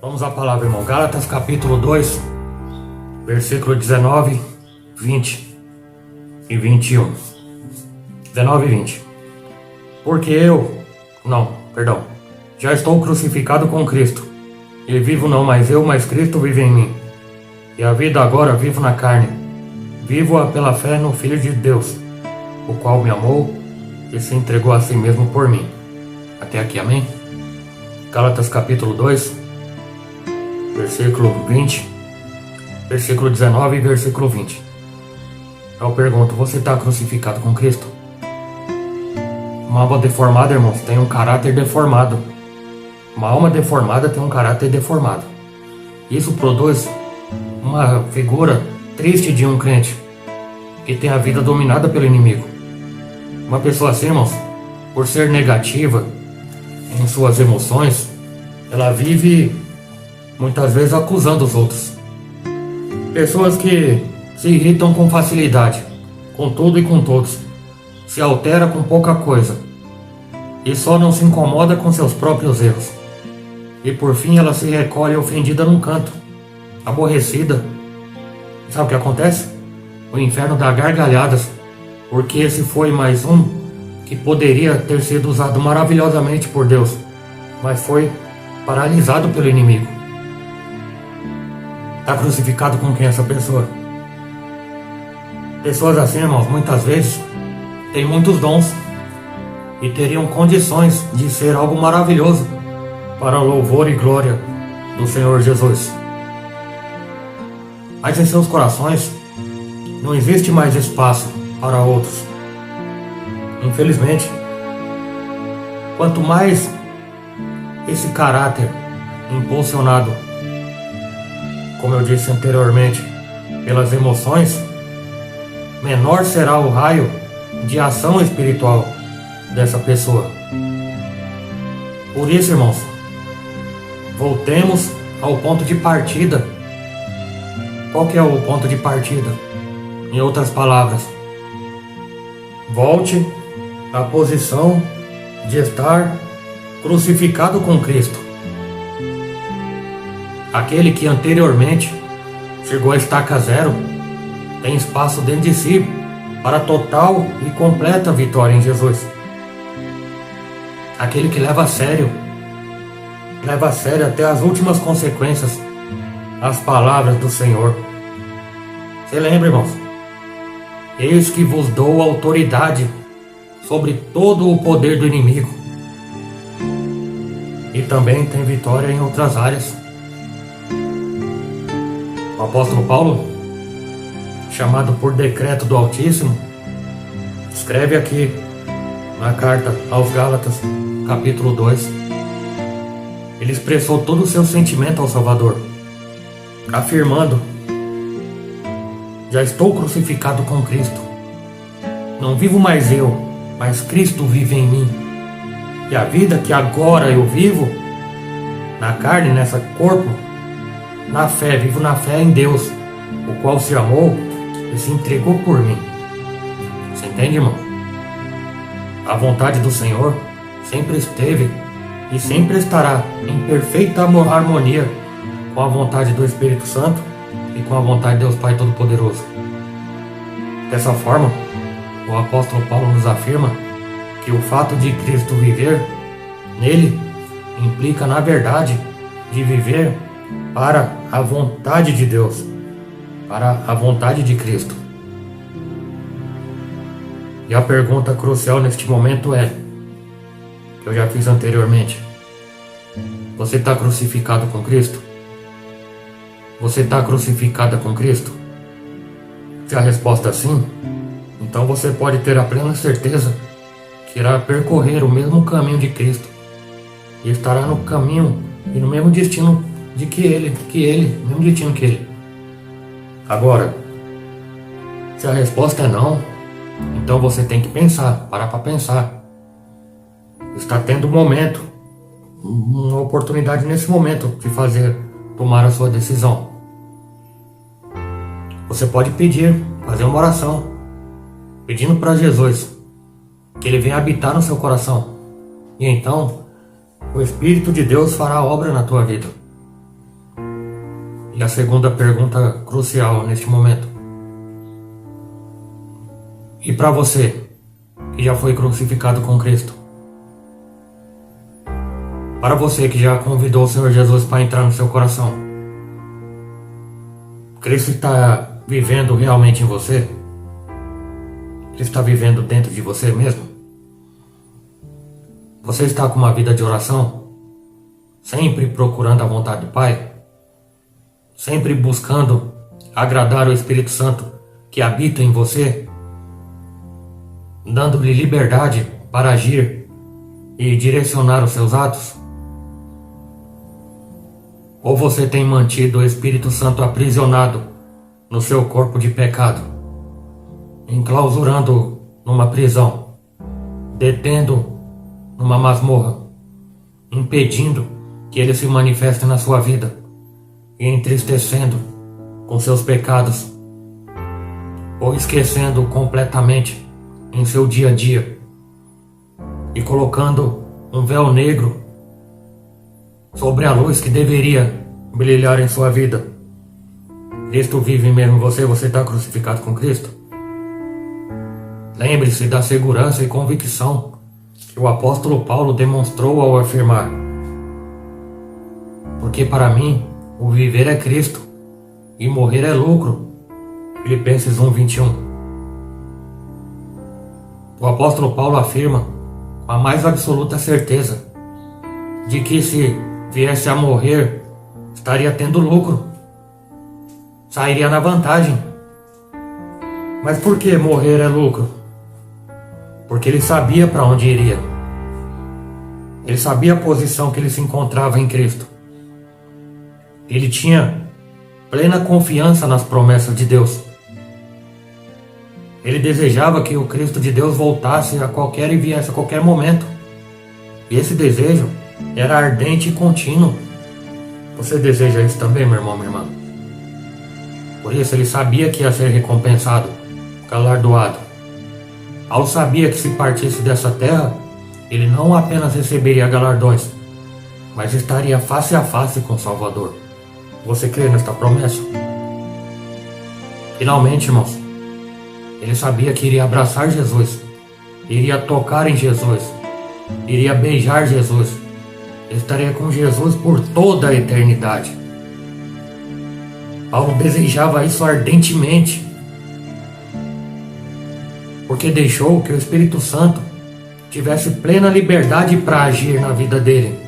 Vamos à palavra, irmão. Gálatas capítulo 2, versículo 19, 20 e 21. 19 e 20. Porque já estou crucificado com Cristo. E vivo não mais eu, mas Cristo vive em mim. E a vida agora vivo na carne. Vivo-a pela fé no Filho de Deus, o qual me amou e se entregou a si mesmo por mim. Até aqui, amém? Gálatas capítulo 2, versículo 20, versículo 19 e versículo 20. Eu pergunto, você está crucificado com Cristo? Uma alma deformada, irmãos, tem um caráter deformado. Uma alma deformada tem um caráter deformado. Isso produz uma figura triste de um crente que tem a vida dominada pelo inimigo. Uma pessoa assim, irmãos, por ser negativa em suas emoções, ela vive muitas vezes acusando os outros. Pessoas que se irritam com facilidade, com tudo e com todos, se altera com pouca coisa e só não se incomoda com seus próprios erros. E por fim ela se recolhe ofendida num canto, aborrecida. Sabe o que acontece? O inferno dá gargalhadas, porque esse foi mais um que poderia ter sido usado maravilhosamente por Deus, mas foi paralisado pelo inimigo. Está crucificado com quem essa pessoa? Pessoas assim, irmãos, muitas vezes têm muitos dons e teriam condições de ser algo maravilhoso para o louvor e glória do Senhor Jesus. Mas em seus corações não existe mais espaço para outros. Infelizmente, quanto mais esse caráter impulsionado, como eu disse anteriormente, pelas emoções, menor será o raio de ação espiritual dessa pessoa. Por isso, irmãos, voltemos ao ponto de partida. Qual que é o ponto de partida? Em outras palavras, volte à posição de estar crucificado com Cristo. Aquele que anteriormente chegou a estaca zero tem espaço dentro de si para total e completa vitória em Jesus. Aquele que leva a sério até as últimas consequências as palavras do Senhor. Você lembra, irmãos? Eis que vos dou autoridade sobre todo o poder do inimigo. E também tem vitória em outras áreas. O apóstolo Paulo, chamado por decreto do Altíssimo, escreve aqui na carta aos Gálatas, capítulo 2. Ele expressou todo o seu sentimento ao Salvador, afirmando: já estou crucificado com Cristo. Não vivo mais eu, mas Cristo vive em mim. E a vida que agora eu vivo, na carne, nesse corpo, na fé, vivo na fé em Deus, o qual se amou e se entregou por mim. Você entende, irmão? A vontade do Senhor sempre esteve e sempre estará em perfeita harmonia com a vontade do Espírito Santo e com a vontade de Deus Pai Todo-Poderoso. Dessa forma, o apóstolo Paulo nos afirma que o fato de Cristo viver nele implica, na verdade, de viver para a vontade de Deus, para a vontade de Cristo. E a pergunta crucial neste momento é, que eu já fiz anteriormente: você está crucificado com Cristo? Você está crucificada com Cristo? Se a resposta é sim, então você pode ter a plena certeza que irá percorrer o mesmo caminho de Cristo e estará no caminho e no mesmo destino mesmo destino que Ele. Agora, se a resposta é não, então você tem que pensar, parar para pensar. Está tendo um momento, uma oportunidade nesse momento de tomar a sua decisão. Você pode fazer uma oração, pedindo para Jesus que Ele venha habitar no seu coração. E então, o Espírito de Deus fará obra na tua vida. E a segunda pergunta crucial neste momento. E para você, que já foi crucificado com Cristo? Para você que já convidou o Senhor Jesus para entrar no seu coração, Cristo está vivendo realmente em você? Cristo está vivendo dentro de você mesmo? Você está com uma vida de oração? Sempre procurando a vontade do Pai? Sempre buscando agradar o Espírito Santo que habita em você? Dando-lhe liberdade para agir e direcionar os seus atos? Ou você tem mantido o Espírito Santo aprisionado no seu corpo de pecado, enclausurando numa prisão, detendo numa masmorra, impedindo que ele se manifeste na sua vida e entristecendo com seus pecados, ou esquecendo completamente em seu dia a dia e colocando um véu negro sobre a luz que deveria brilhar em sua vida? Cristo vive mesmo em você, você está crucificado com Cristo? Lembre-se da segurança e convicção que o apóstolo Paulo demonstrou ao afirmar: porque para mim o viver é Cristo e morrer é lucro. Filipenses 1:21. O apóstolo Paulo afirma com a mais absoluta certeza de que se viesse a morrer, estaria tendo lucro, sairia na vantagem. Mas por que morrer é lucro? Porque ele sabia para onde iria. Ele sabia a posição que ele se encontrava em Cristo. Ele tinha plena confiança nas promessas de Deus. Ele desejava que o Cristo de Deus voltasse a qualquer e viesse a qualquer momento. E esse desejo era ardente e contínuo. Você deseja isso também, meu irmão, minha irmã? Por isso ele sabia que ia ser recompensado, galardoado. Paulo sabia que se partisse dessa terra, ele não apenas receberia galardões, mas estaria face a face com o Salvador. Você crê nesta promessa? Finalmente, irmãos, ele sabia que iria abraçar Jesus, iria tocar em Jesus, iria beijar Jesus, estaria com Jesus por toda a eternidade. Paulo desejava isso ardentemente, porque deixou que o Espírito Santo tivesse plena liberdade para agir na vida dele.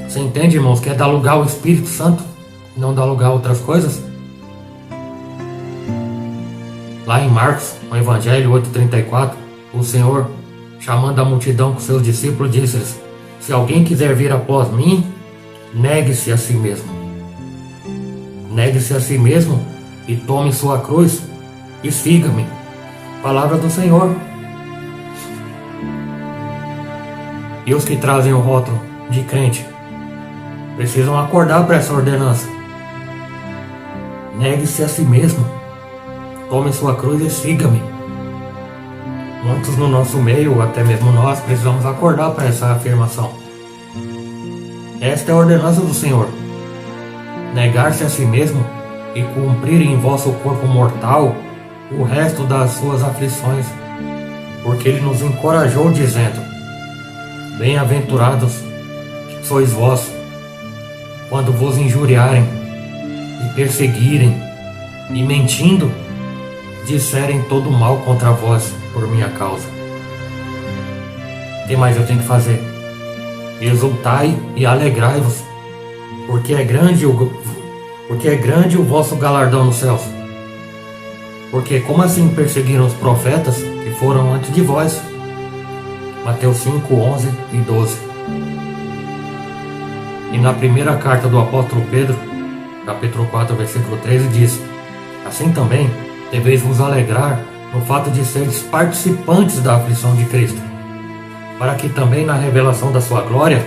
Você entende, irmãos, que é dar lugar ao Espírito Santo, não dar lugar a outras coisas? Lá em Marcos, no Evangelho 8:34, o Senhor, chamando a multidão com seus discípulos, disse-lhes: se alguém quiser vir após mim, negue-se a si mesmo. Negue-se a si mesmo e tome sua cruz e siga-me. Palavra do Senhor. E os que trazem o rótulo de crente precisam acordar para essa ordenança. Negue-se a si mesmo, tome sua cruz e siga-me. Muitos no nosso meio, até mesmo nós, precisamos acordar para essa afirmação. Esta é a ordenança do Senhor: negar-se a si mesmo e cumprir em vosso corpo mortal o resto das suas aflições, porque Ele nos encorajou dizendo: bem-aventurados sois vós, quando vos injuriarem e perseguirem e mentindo disserem todo mal contra vós por minha causa. O que mais eu tenho que fazer? Exultai e alegrai-vos, porque é grande o vosso galardão nos céus. Porque como assim perseguiram os profetas que foram antes de vós? Mateus 5, 11 e 12. E na primeira carta do apóstolo Pedro, capítulo 4, versículo 13, diz: assim também deveis vos alegrar no fato de seres participantes da aflição de Cristo, para que também na revelação da sua glória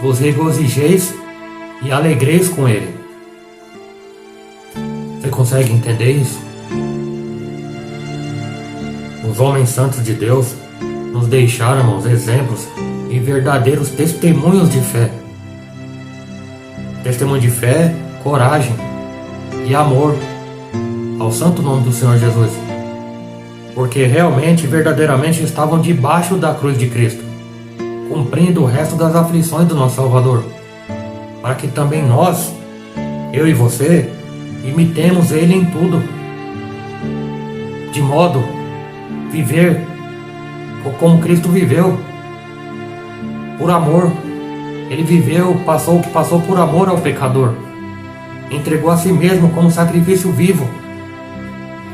vos regozijeis e alegreis com Ele. Você consegue entender isso? Os homens santos de Deus nos deixaram, irmãos, exemplos e verdadeiros testemunhos de fé. Testemunho de fé coragem e amor ao santo nome do Senhor Jesus, porque realmente, verdadeiramente estavam debaixo da cruz de Cristo, cumprindo o resto das aflições do nosso Salvador, para que também nós, eu e você, imitemos Ele em tudo, de modo viver como Cristo viveu, por amor. Ele viveu, passou o que passou por amor ao pecador, entregou a si mesmo como sacrifício vivo,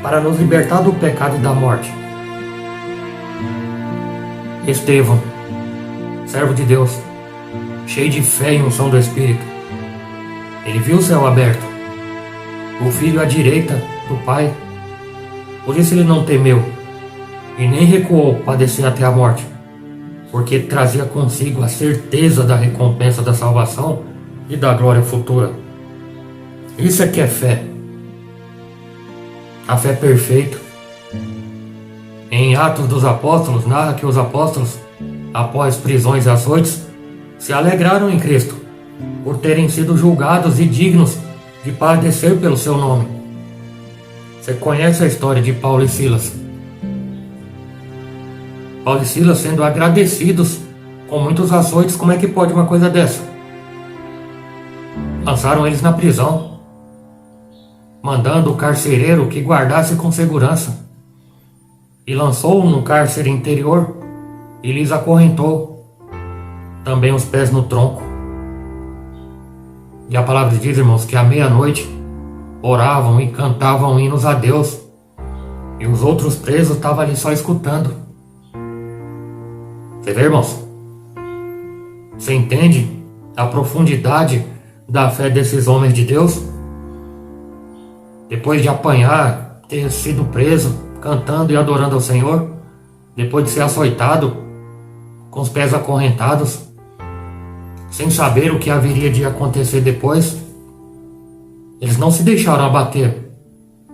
para nos libertar do pecado e da morte. Estevão, servo de Deus, cheio de fé e unção do Espírito, ele viu o céu aberto, o Filho à direita do Pai. Por isso ele não temeu e nem recuou para descer até a morte, porque trazia consigo a certeza da recompensa da salvação e da glória futura. Isso é que é fé. A fé perfeita. Em Atos dos Apóstolos, narra que os apóstolos, após prisões e açoites, se alegraram em Cristo, por terem sido julgados e dignos de padecer pelo seu nome. Você conhece a história de Paulo e Silas. Paulo e Silas sendo agradecidos com muitos açoites. Como é que pode uma coisa dessa? Lançaram eles na prisão, mandando o carcereiro que guardasse com segurança, e lançou no cárcere interior e lhes acorrentou também os pés no tronco. E a palavra diz, irmãos, que à meia-noite oravam e cantavam hinos a Deus, e os outros presos estavam ali só escutando. Você vê, irmãos? Você entende a profundidade da fé desses homens de Deus? Depois de apanhar, ter sido preso, cantando e adorando ao Senhor, depois de ser açoitado, com os pés acorrentados, sem saber o que haveria de acontecer depois, eles não se deixaram abater.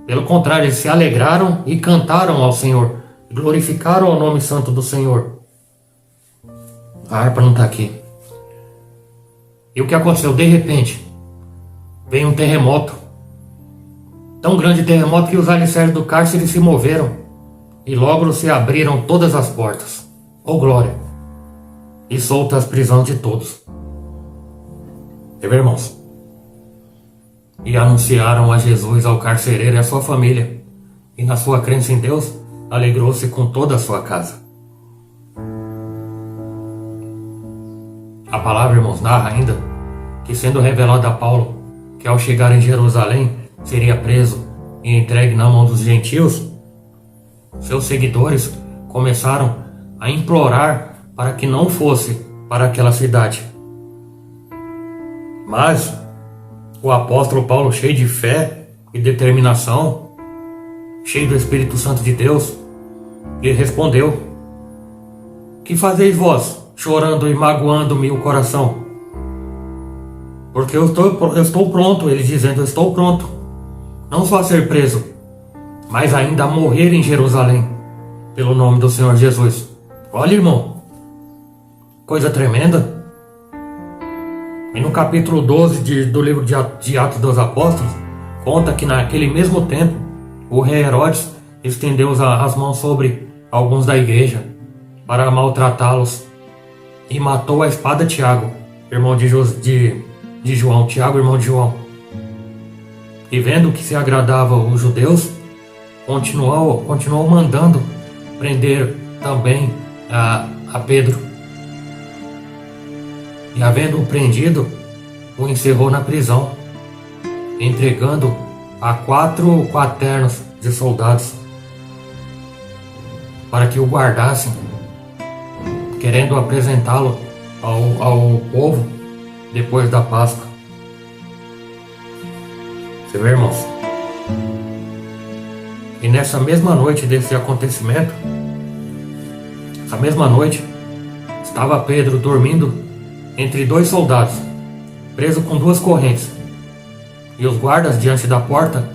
Pelo contrário, eles se alegraram e cantaram ao Senhor, glorificaram o nome santo do Senhor. A harpa não está aqui. E o que aconteceu? De repente, veio um terremoto. Tão grande terremoto que os alicerces do cárcere se moveram, e logo se abriram todas as portas. Oh glória! E solta as prisões de todos. Você vê, irmãos? E anunciaram a Jesus ao carcereiro e à sua família, e na sua crença em Deus, alegrou-se com toda a sua casa. A palavra, irmãos, narra ainda que, sendo revelado a Paulo que ao chegar em Jerusalém seria preso e entregue na mão dos gentios, seus seguidores começaram a implorar para que não fosse para aquela cidade. Mas o apóstolo Paulo, cheio de fé e determinação, cheio do Espírito Santo de Deus, lhe respondeu: que fazeis vós, chorando e magoando-me o coração? Porque eu estou pronto, ele dizendo, eu estou pronto, não só a ser preso, mas ainda a morrer em Jerusalém, pelo nome do Senhor Jesus. Olha, irmão, coisa tremenda. E no capítulo 12 do livro de Atos dos Apóstolos, conta que naquele mesmo tempo, o rei Herodes estendeu as mãos sobre alguns da igreja para maltratá-los, e matou a espada Tiago, irmão de João, Tiago, irmão de João. E vendo que se agradava os judeus, continuou mandando prender também a Pedro. E havendo-o prendido, o encerrou na prisão, entregando a 4 quaternos de soldados para que o guardassem, querendo apresentá-lo ao povo depois da Páscoa. Você vê, irmãos? E nessa mesma noite desse acontecimento, essa mesma noite, estava Pedro dormindo entre 2 soldados, preso com 2 correntes, e os guardas diante da porta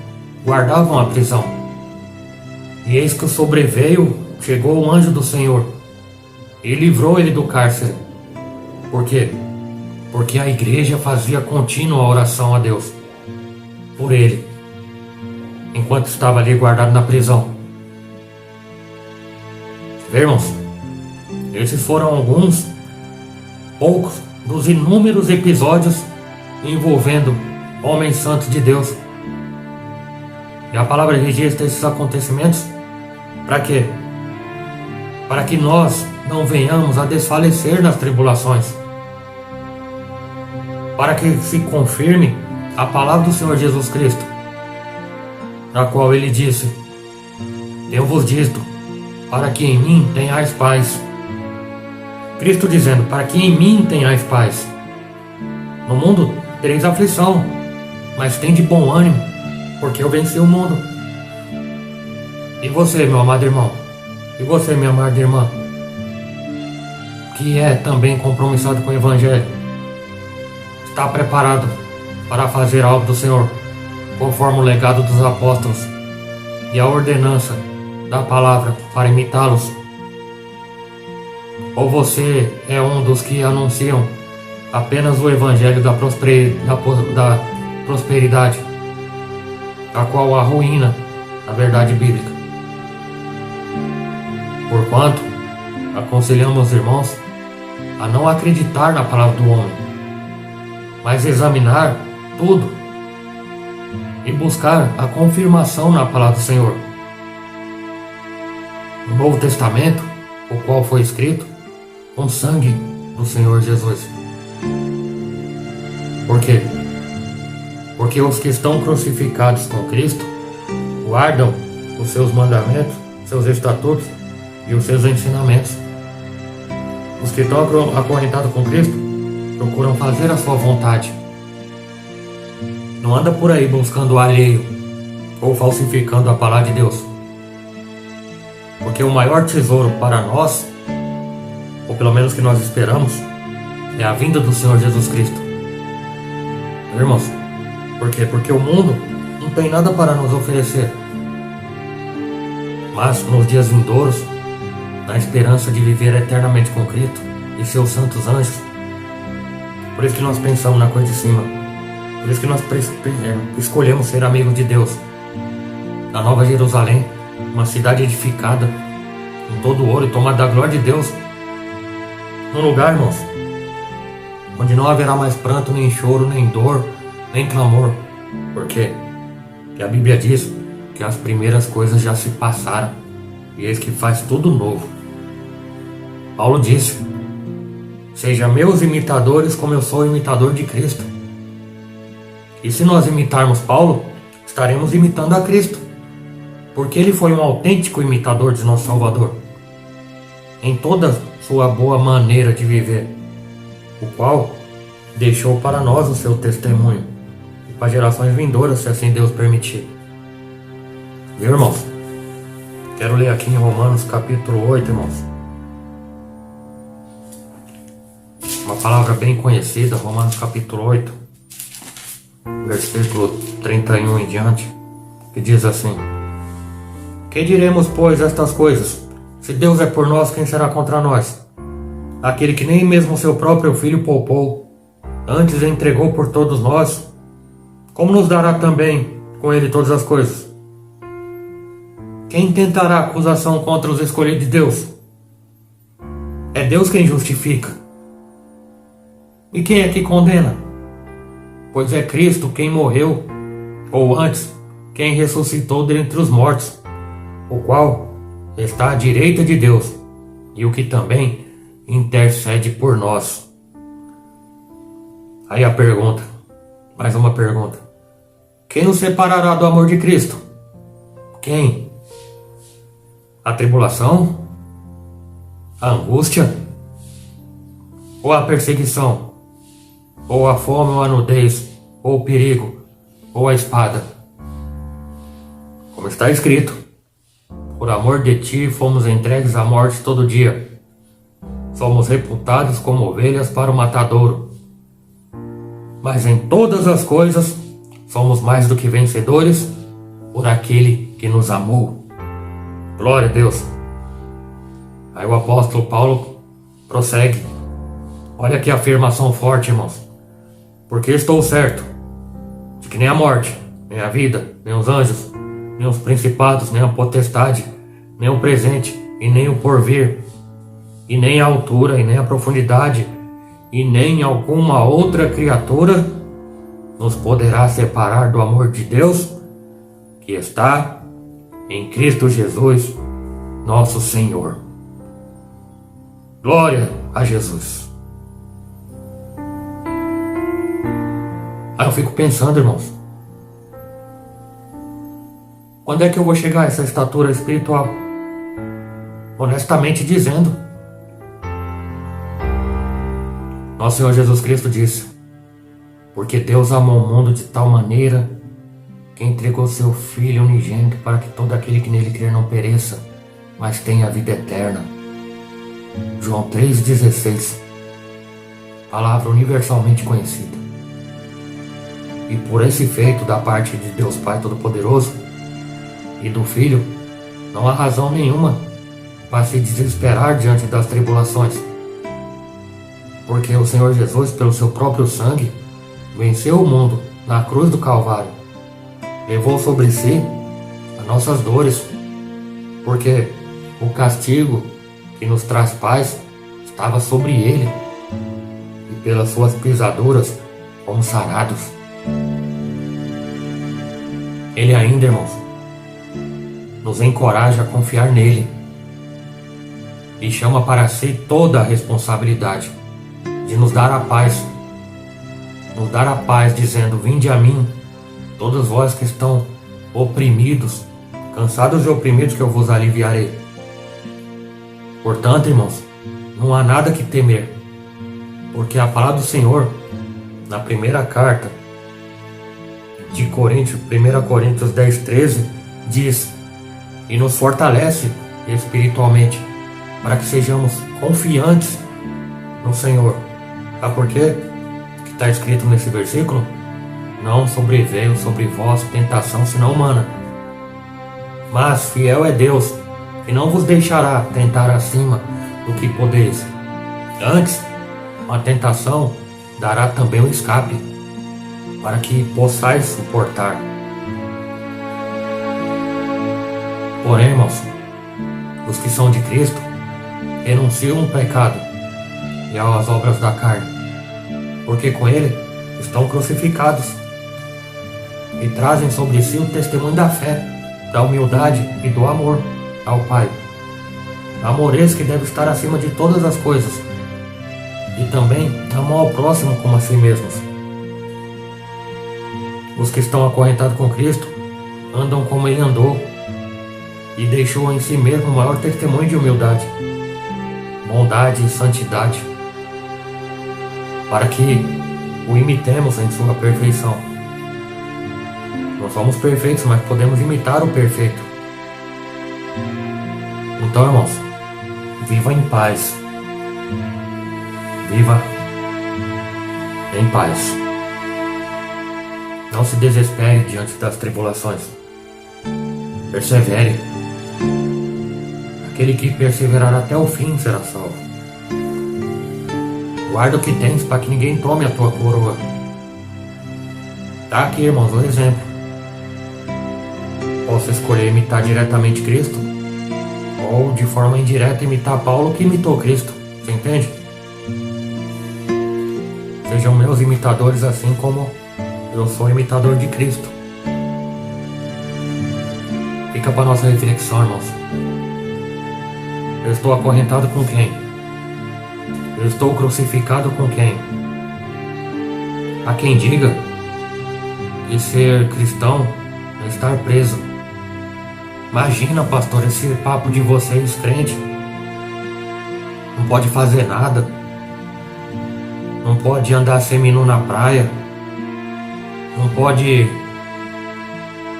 guardavam a prisão. E eis que chegou o anjo do Senhor, e livrou ele do cárcere. Por quê? Porque a igreja fazia contínua oração a Deus, por ele, enquanto estava ali guardado na prisão. Irmãos, esses foram alguns, poucos, dos inúmeros episódios envolvendo homens santos de Deus. E a palavra registra esses acontecimentos para quê? Para que nós não venhamos a desfalecer nas tribulações. Para que se confirme a palavra do Senhor Jesus Cristo, na qual ele disse: eu vos dito, para que em mim tenhais paz. Cristo dizendo: para que em mim tenhais paz. No mundo tereis aflição, mas tem de bom ânimo, porque eu venci o mundo. E você, meu amado irmão, e você, minha amada irmã, que é também compromissado com o Evangelho, está preparado para fazer a obra do Senhor, conforme o legado dos apóstolos e a ordenança da palavra para imitá-los? Ou você é um dos que anunciam apenas o Evangelho da prosperidade, a qual arruína a verdade bíblica? Porquanto, aconselhamos os irmãos a não acreditar na palavra do homem, mas examinar tudo e buscar a confirmação na palavra do Senhor. O Novo Testamento, o qual foi escrito com sangue do Senhor Jesus. Por quê? Porque os que estão crucificados com Cristo guardam os seus mandamentos, seus estatutos e os seus ensinamentos. Os que estão acorrentados com Cristo procuram fazer a sua vontade. Não anda por aí buscando o alheio ou falsificando a palavra de Deus. Porque o maior tesouro para nós, ou pelo menos que nós esperamos, é a vinda do Senhor Jesus Cristo. Irmãos, por quê? Porque o mundo não tem nada para nos oferecer. Mas nos dias vindouros, na esperança de viver eternamente com Cristo e seus santos anjos, por isso que nós pensamos na coisa de cima. Por isso que nós escolhemos ser amigos de Deus. Na Nova Jerusalém, uma cidade edificada com todo ouro e tomada da glória de Deus. Num lugar, irmãos, onde não haverá mais pranto, nem choro, nem dor, nem clamor. Por quê? Porque a Bíblia diz que as primeiras coisas já se passaram e eis que faz tudo novo. Paulo disse: seja meus imitadores como eu sou imitador de Cristo. E se nós imitarmos Paulo, estaremos imitando a Cristo, porque ele foi um autêntico imitador de nosso Salvador, em toda sua boa maneira de viver, o qual deixou para nós o seu testemunho, e para gerações vindouras, se assim Deus permitir. Viu, irmãos? Quero ler aqui em Romanos capítulo 8, irmãos. Uma palavra bem conhecida, Romanos capítulo 8, versículo 31 em diante, que diz assim: que diremos, pois, estas coisas? Se Deus é por nós, quem será contra nós? Aquele que nem mesmo seu próprio filho poupou, antes entregou por todos nós, como nos dará também com ele todas as coisas? Quem tentará acusação contra os escolhidos de Deus? É Deus quem justifica. E quem é que condena? Pois é Cristo quem morreu, ou antes, quem ressuscitou dentre os mortos, o qual está à direita de Deus, e o que também intercede por nós. Aí a pergunta, mais uma pergunta: quem nos separará do amor de Cristo? Quem? A tribulação? A angústia? Ou a perseguição? Ou a fome, ou a nudez, ou o perigo, ou a espada? Como está escrito: por amor de ti fomos entregues à morte todo dia. Somos reputados como ovelhas para o matadouro. Mas em todas as coisas somos mais do que vencedores por aquele que nos amou. Glória a Deus. Aí o apóstolo Paulo prossegue. Olha que afirmação forte, irmãos. Porque estou certo de que nem a morte, nem a vida, nem os anjos, nem os principados, nem a potestade, nem o presente e nem o porvir, e nem a altura e nem a profundidade, e nem alguma outra criatura nos poderá separar do amor de Deus que está em Cristo Jesus, nosso Senhor. Glória a Jesus. Aí eu fico pensando, irmãos, quando é que eu vou chegar a essa estatura espiritual? Honestamente dizendo, nosso Senhor Jesus Cristo disse: porque Deus amou o mundo de tal maneira que entregou seu Filho unigênito para que todo aquele que nele crer não pereça, mas tenha a vida eterna. João 3,16, palavra universalmente conhecida. E por esse feito da parte de Deus Pai Todo-Poderoso e do Filho, não há razão nenhuma para se desesperar diante das tribulações, porque o Senhor Jesus, pelo seu próprio sangue, venceu o mundo na cruz do Calvário, levou sobre si as nossas dores, porque o castigo que nos traz paz estava sobre ele, e pelas suas pisaduras fomos sarados. Ele ainda, irmãos, nos encoraja a confiar nele e chama para si toda a responsabilidade de nos dar a paz, dizendo: vinde a mim, todos vós que estão oprimidos, cansados e oprimidos, que eu vos aliviarei. Portanto, irmãos, não há nada que temer, porque a palavra do Senhor, na primeira carta de Coríntios, 1 Coríntios 10:13, diz: e nos fortalece espiritualmente, para que sejamos confiantes no Senhor. Sabe por quê? Que está escrito nesse versículo: não sobreveio sobre vós tentação senão humana, mas fiel é Deus, que não vos deixará tentar acima do que podeis. Antes, a tentação dará também o escape, para que possais suportar. Porém, irmãos, os que são de Cristo renunciam ao pecado e às obras da carne, porque com ele estão crucificados e trazem sobre si o testemunho da fé, da humildade e do amor ao Pai. Amor esse que deve estar acima de todas as coisas, e também amar ao próximo como a si mesmos. Os que estão acorrentados com Cristo andam como ele andou, e deixou em si mesmo o maior testemunho de humildade, bondade e santidade, para que o imitemos em sua perfeição. Não somos perfeitos, mas podemos imitar o perfeito. Então, irmãos, viva em paz. Viva em paz. Não se desespere diante das tribulações. Persevere. Aquele que perseverar até o fim será salvo. Guarda o que tens para que ninguém tome a tua coroa. Tá aqui, irmãos, um exemplo. Posso escolher imitar diretamente Cristo, ou de forma indireta imitar Paulo, que imitou Cristo. Você entende? Sejam meus imitadores, assim como eu sou imitador de Cristo. Fica para nossa reflexão, irmãos. Eu estou acorrentado com quem? Eu estou crucificado com quem? Há quem diga que ser cristão é estar preso. Imagina, pastor, esse papo de vocês, crente. Não pode fazer nada. Não pode andar seminu na praia. Não pode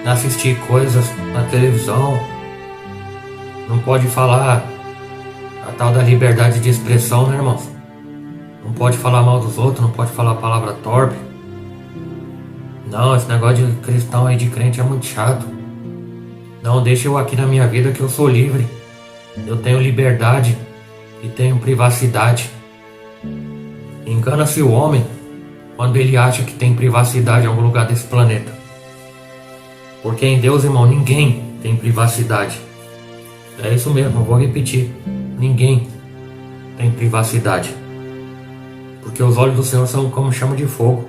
assistir coisas na televisão. Não pode falar a tal da liberdade de expressão, né, irmãos? Não pode falar mal dos outros, não pode falar palavra torpe. Não, esse negócio de cristão aí, de crente, é muito chato. Não, deixa eu aqui na minha vida que eu sou livre. Eu tenho liberdade e tenho privacidade. Engana-se o homem quando ele acha que tem privacidade em algum lugar desse planeta. Porque em Deus, irmão, ninguém tem privacidade. É isso mesmo, eu vou repetir. Ninguém tem privacidade. Porque os olhos do Senhor são como chama de fogo.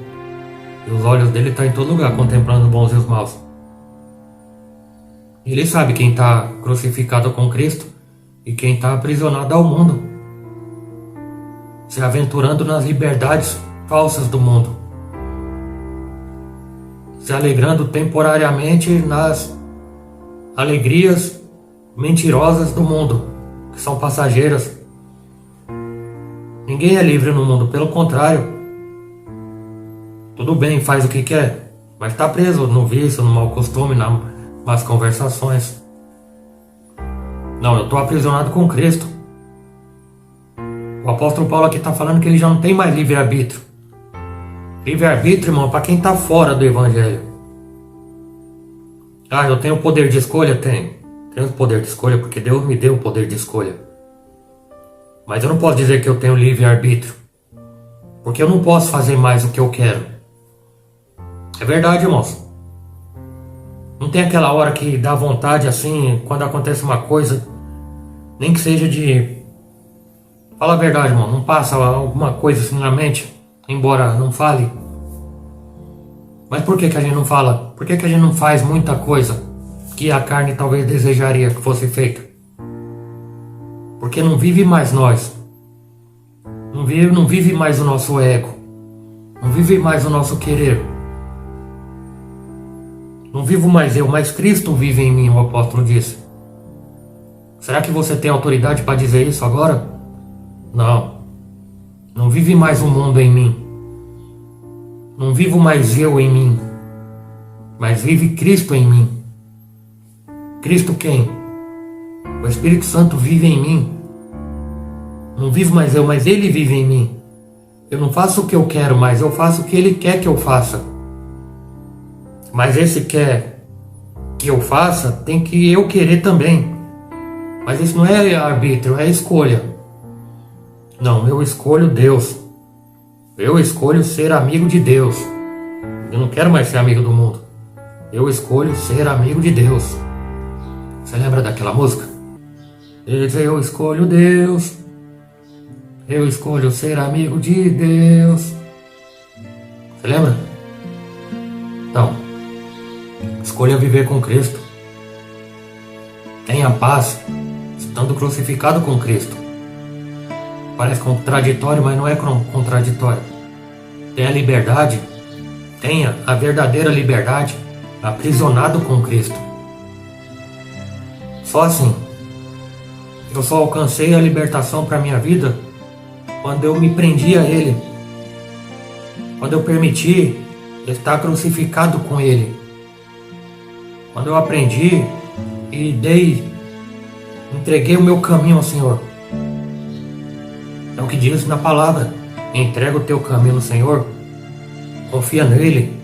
E os olhos dele estão em todo lugar, contemplando os bons e os maus. Ele sabe quem está crucificado com Cristo e quem está aprisionado ao mundo, se aventurando nas liberdades falsas do mundo, se alegrando temporariamente nas alegrias mentirosas do mundo, que são passageiras. Ninguém é livre no mundo, pelo contrário. Tudo bem, faz o que quer, mas está preso no vício, no mau costume, nas conversações. Não, eu estou aprisionado com Cristo. O apóstolo Paulo aqui está falando que ele já não tem mais livre-arbítrio. Livre-arbítrio, irmão, para quem está fora do Evangelho. Ah, eu tenho poder de escolha? Tenho. Tenho poder de escolha porque Deus me deu o poder de escolha. Mas eu não posso dizer que eu tenho livre-arbítrio, porque eu não posso fazer mais o que eu quero. É verdade, irmãos. Não tem aquela hora que dá vontade assim, quando acontece uma coisa, nem que seja de... Fala a verdade, irmão, não passa alguma coisa assim na mente, embora não fale. Mas por que a gente não fala? Por que a gente não faz muita coisa que a carne talvez desejaria que fosse feita? Porque não vive mais nós. Não vive mais o nosso ego. Não vive mais o nosso querer. Não vivo mais eu, mas Cristo vive em mim, o apóstolo disse. Será que você tem autoridade para dizer isso agora? Não. Não vive mais o mundo em mim. Não vivo mais eu em mim. Mas vive Cristo em mim. Cristo quem? O Espírito Santo vive em mim. Não vivo mais eu, mas Ele vive em mim. Eu não faço o que eu quero mais, eu faço o que Ele quer que eu faça. Mas esse quer que eu faça, tem que eu querer também. Mas isso não é arbítrio, é escolha. Não, eu escolho Deus. Eu escolho ser amigo de Deus. Eu não quero mais ser amigo do mundo. Eu escolho ser amigo de Deus. Você lembra daquela música? Eu escolho Deus. Eu escolho ser amigo de Deus. Você lembra? Então, escolha viver com Cristo. Tenha paz, estando crucificado com Cristo. Parece contraditório, mas não é contraditório. Tenha liberdade, tenha a verdadeira liberdade, aprisionado com Cristo. Só assim. Eu só alcancei a libertação para minha vida quando eu me prendi a Ele. Quando eu permiti estar crucificado com Ele. Quando eu aprendi e entreguei o meu caminho ao Senhor. É o que diz na palavra. Entrega o teu caminho ao Senhor, confia nele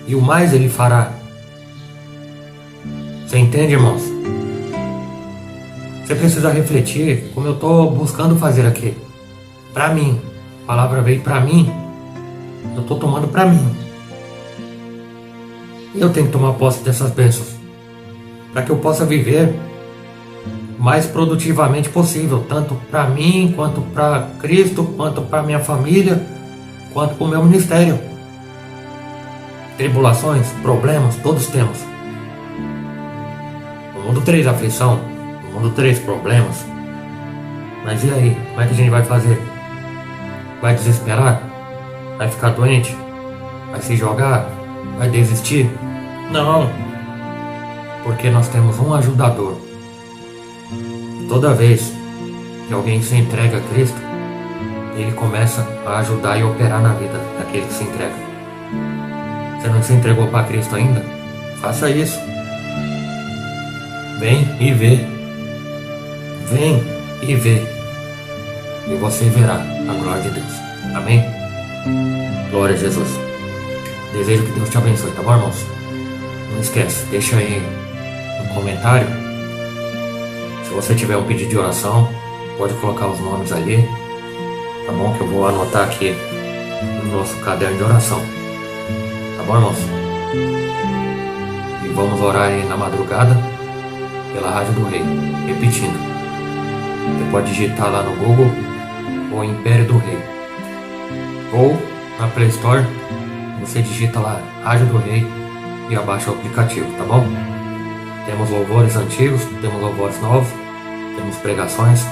e o mais Ele fará. Você entende, irmãos? Você precisa refletir como eu estou buscando fazer aqui. Para mim, a palavra veio para mim, eu estou tomando para mim. Eu tenho que tomar posse dessas bênçãos para que eu possa viver o mais produtivamente possível, tanto para mim, quanto para Cristo, quanto para minha família, quanto para o meu ministério. Tribulações, problemas, todos temos. No mundo 3 aflição, no mundo 3 problemas. Mas e aí, como é que a gente vai fazer? Vai desesperar? Vai ficar doente? Vai se jogar? Vai desistir? Não, porque nós temos um ajudador. Toda vez que alguém se entrega a Cristo, Ele começa a ajudar e operar na vida daquele que se entrega. Você não se entregou para Cristo ainda? Faça isso. Vem e vê. Vem e vê. E você verá a glória de Deus. Amém? Glória a Jesus. Desejo que Deus te abençoe, tá bom, irmãos? Não esquece, deixa aí um comentário. Se você tiver um pedido de oração, pode colocar os nomes ali, tá bom? Que eu vou anotar aqui no nosso caderno de oração. Tá bom, irmãos? E vamos orar aí na madrugada pela Rádio do Rei. Repetindo, você pode digitar lá no Google o Império do Rei. Ou na Play Store, você digita lá Rádio do Rei e abaixa o aplicativo, tá bom? Temos louvores antigos, temos louvores novos, temos pregações,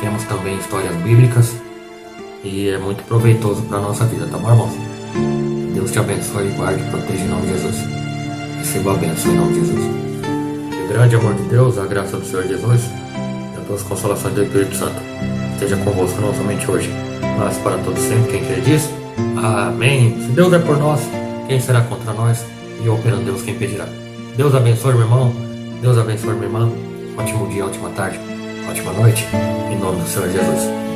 temos também histórias bíblicas e é muito proveitoso para a nossa vida, tá bom, irmãos? Deus te abençoe e guarde e proteja em nome de Jesus. Receba a bênção em nome de Jesus. Que o grande amor de Deus, a graça do Senhor Jesus e a doce consolação do Espírito Santo esteja convosco não somente hoje, mas para todos sempre. Quem crê diz, amém. Se Deus é por nós, quem será contra nós? E operando Deus, quem impedirá? Deus abençoe, meu irmão. Deus abençoe, minha irmã. Ótimo dia, ótima tarde, ótima noite. Em nome do Senhor Jesus.